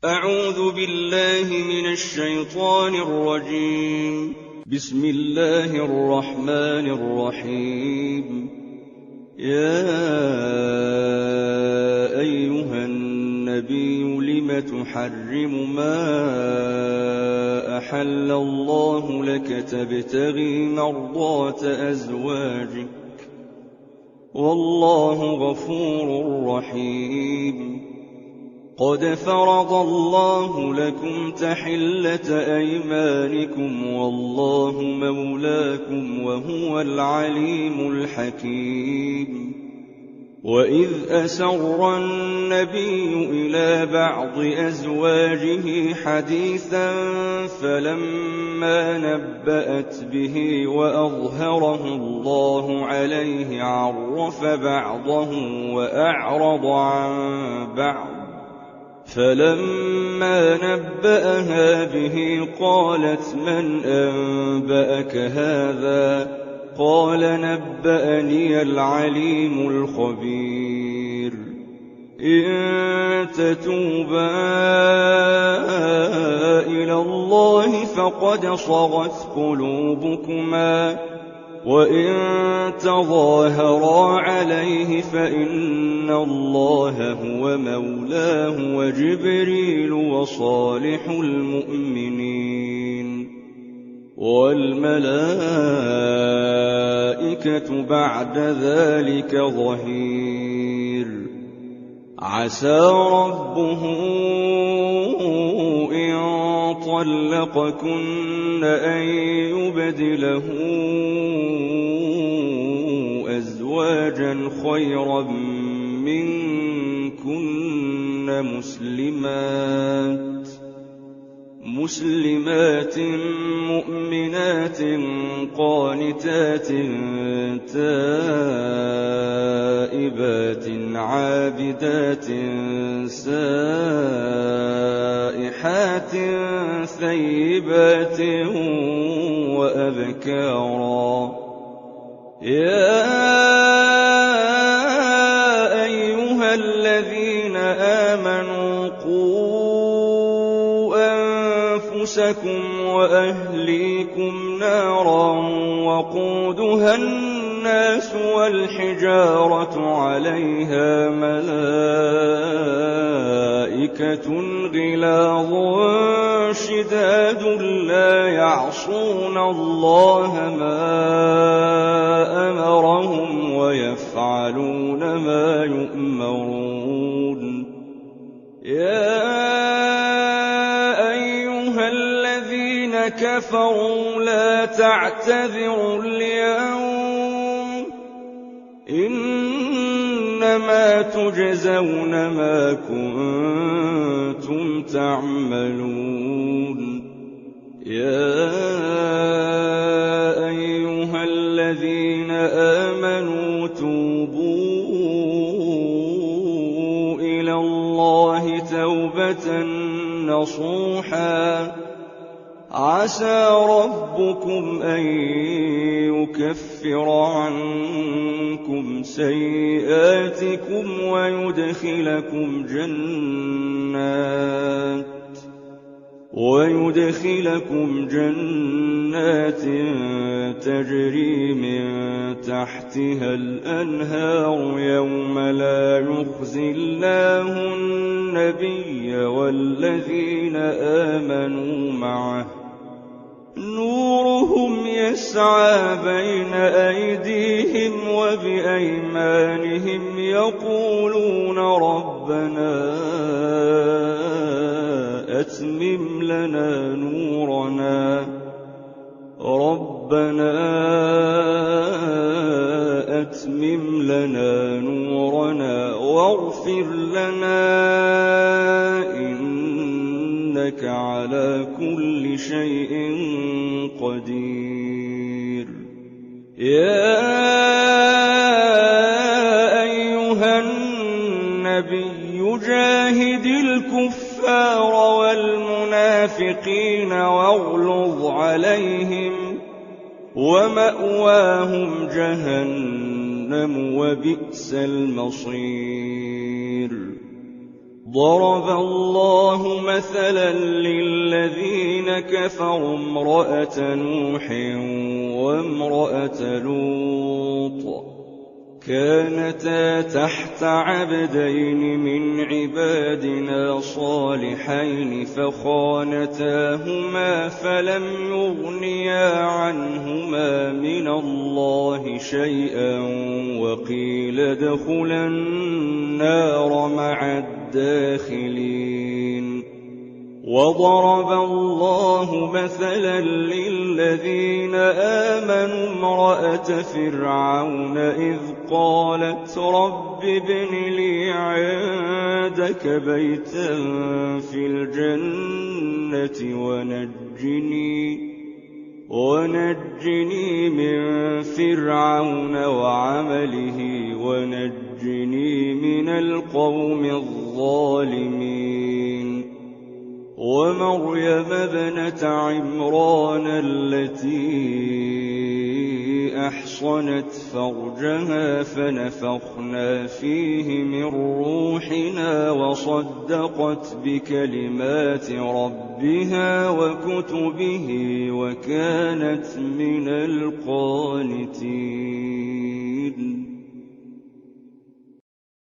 أعوذ بالله من الشيطان الرجيم. بسم الله الرحمن الرحيم. يا أيها النبي لم تحرم ما أحل الله لك تبتغي مرضات أزواجك والله غفور رحيم. قد فرض الله لكم تحلة أيمانكم والله مولاكم وهو العليم الحكيم. وإذ أسر النبي إلى بعض أزواجه حديثا فلما نبأت به وأظهره الله عليه عرف بعضه وأعرض عن بعض، فلما نبأها به قالت من أنبأك هذا؟ قال نبأني العليم الخبير. إن تتوبا إلى الله فقد صغت قلوبكما، وإن تظاهرا عليه فإن الله هو مولاه وجبريل وصالح المؤمنين والملائكة بعد ذلك ظهير. عسى ربه إن طلقكن أن يبدله أزواجا خيرا منكن مسلمات مؤمنات قانتات تائبات عابدات سائحات ثيبات وأبكارا. يا أيها الذين آمنوا قوا أنفسكم وأهليكم نارا وقودها الناس والحجارة عليها ملائكة غلاظ شداد لا يعصون الله ما أمرهم ويفعلون ما يؤمرون. يا أيها الذين كفروا لا تعتذروا اليوم، إنما تجزون ما كنتم تعملون. يا أيها الذين آمنوا توبوا إلى الله توبة نصوحا عسى ربكم أن يكفر عنكم سيئاتكم ويدخلكم جنات تجري من تحتها الأنهار يوم لا يخزي الله النبي والذين آمنوا معه نورهم يسعى بين أيديهم وبأيمانهم يقولون ربنا أتمم لنا نورنا واغفر لنا إنك على كل شيء قدير. يا أيها النبي جاهد الكفار والمنافقين واغلظ عليهم ومأواهم جهنم وبئس المصير. ضرب الله مثلا للذين كفروا امرأة نوح وامرأة لوط كانتا تحت عبدين من عبادنا صالحين فخانتاهما فلم يغنيا عنهما من الله شيئا وقيل ادخلا النار مع الداخلين. وضرب الله مثلا للذين آمنوا امرأة فرعون إذ قالت رب ابن لي عندك بيتا في الجنة ونجني من فرعون وعمله ونجني من القوم الظالمين. ومريم ابنة عمران التي أحصنت فرجها فنفخنا فيه من روحنا وصدقت بكلمات ربها وكتبه وكانت من القانتين.